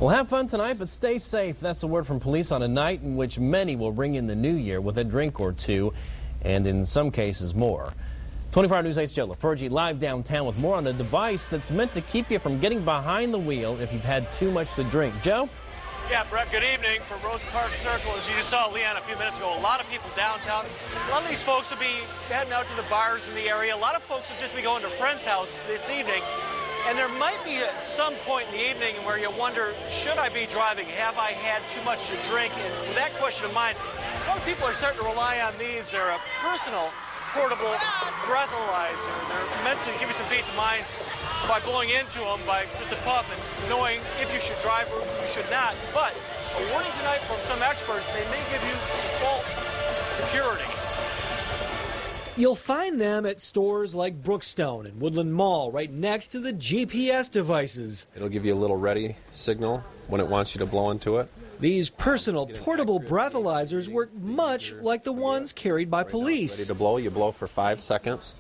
Well, have fun tonight, but stay safe. That's the word from police on a night in which many will ring in the new year with a drink or two, and in some cases more. 24-hour News 8's Joe LaFergie live downtown with more on a device that's meant to keep you from getting behind the wheel if you've had too much to drink. Joe? Yeah, Brett, good evening from Rose Park Circle. As you just saw Leon a few minutes ago, a lot of people downtown. A lot of these folks will be heading out to the bars in the area. A lot of folks will just be going to friends' houses this evening. And there might be some point in the evening where you wonder, should I be driving? Have I had too much to drink? And with that question in mind, a lot of people are starting to rely on these. They're a personal, portable breathalyzer. They're meant to give you some peace of mind by blowing into them by just a puff and knowing if you should drive or you should not. But a warning tonight from some experts, they may give you false security. You'll find them at stores like Brookstone and Woodland Mall, right next to the GPS devices. It'll give you a little ready signal when it wants you to blow into it. These personal portable breathalyzers work much like the ones carried by police. Ready to blow, you blow for 5 seconds.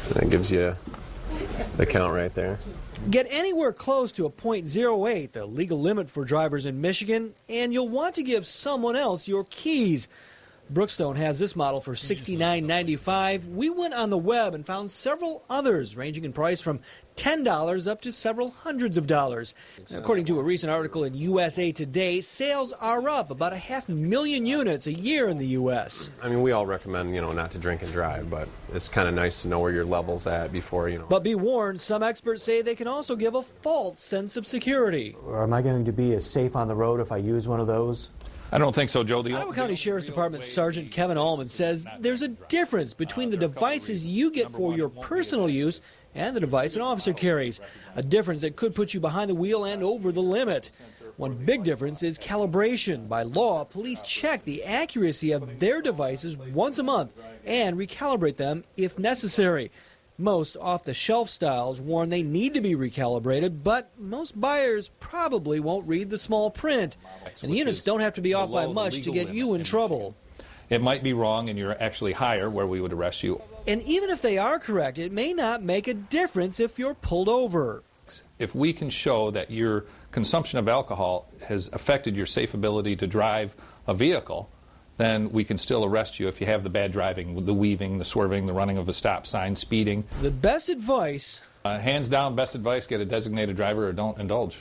And that gives you the count right there. Get anywhere close to a .08, the legal limit for drivers in Michigan, and you'll want to give someone else your keys. Brookstone has this model for $69.95. We went on the web and found several others ranging in price from $10 up to several hundreds of dollars. According to a recent article in USA Today, sales are up about 500,000 units a year in the U.S. I mean, we all recommend, not to drink and drive, but it's kind of nice to know where your level's at before, But be warned, some experts say they can also give a false sense of security. Am I going to be as safe on the road if I use one of those? I don't think so, Joe. Iowa County Sheriff's Department Sergeant Kevin Allman says there's a difference between the devices you get for your personal use and the device an officer carries, a difference that could put you behind the wheel and over the limit. One big difference is calibration. By law, police check the accuracy of their devices once a month and recalibrate them if necessary. Most off-the-shelf styles warn they need to be recalibrated, but most buyers probably won't read the small print. And the units don't have to be off by much to get you in trouble. It might be wrong and you're actually higher where we would arrest you. And even if they are correct, it may not make a difference if you're pulled over. If we can show that your consumption of alcohol has affected your safe ability to drive a vehicle, then we can still arrest you if you have the bad driving, the weaving, the swerving, the running of a stop sign, speeding. The best advice... hands down, best advice, get a designated driver or don't indulge.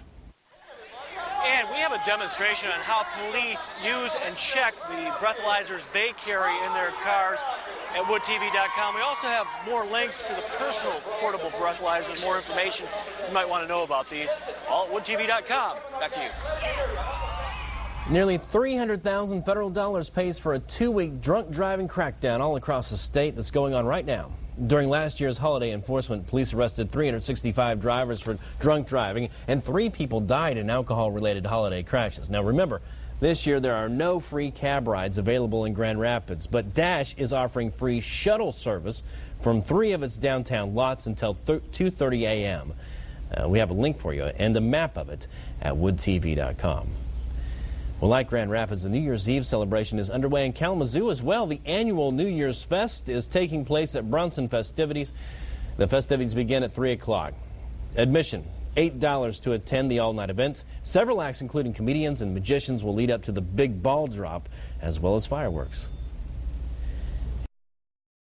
And we have a demonstration on how police use and check the breathalyzers they carry in their cars at woodtv.com. We also have more links to the personal portable breathalyzers, more information you might want to know about these, all at woodtv.com. Back to you. Nearly $300,000 federal dollars pays for a 2-week drunk driving crackdown all across the state that's going on right now. During last year's holiday enforcement, police arrested 365 drivers for drunk driving, and 3 people died in alcohol-related holiday crashes. Now remember, this year there are no free cab rides available in Grand Rapids, but Dash is offering free shuttle service from 3 of its downtown lots until 2:30 a.m. We have a link for you and a map of it at woodtv.com. Well, like Grand Rapids, the New Year's Eve celebration is underway in Kalamazoo as well. The annual New Year's Fest is taking place at Brunson Festivities. The festivities begin at 3 o'clock. Admission, $8 to attend the all-night event. Several acts, including comedians and magicians, will lead up to the big ball drop, as well as fireworks.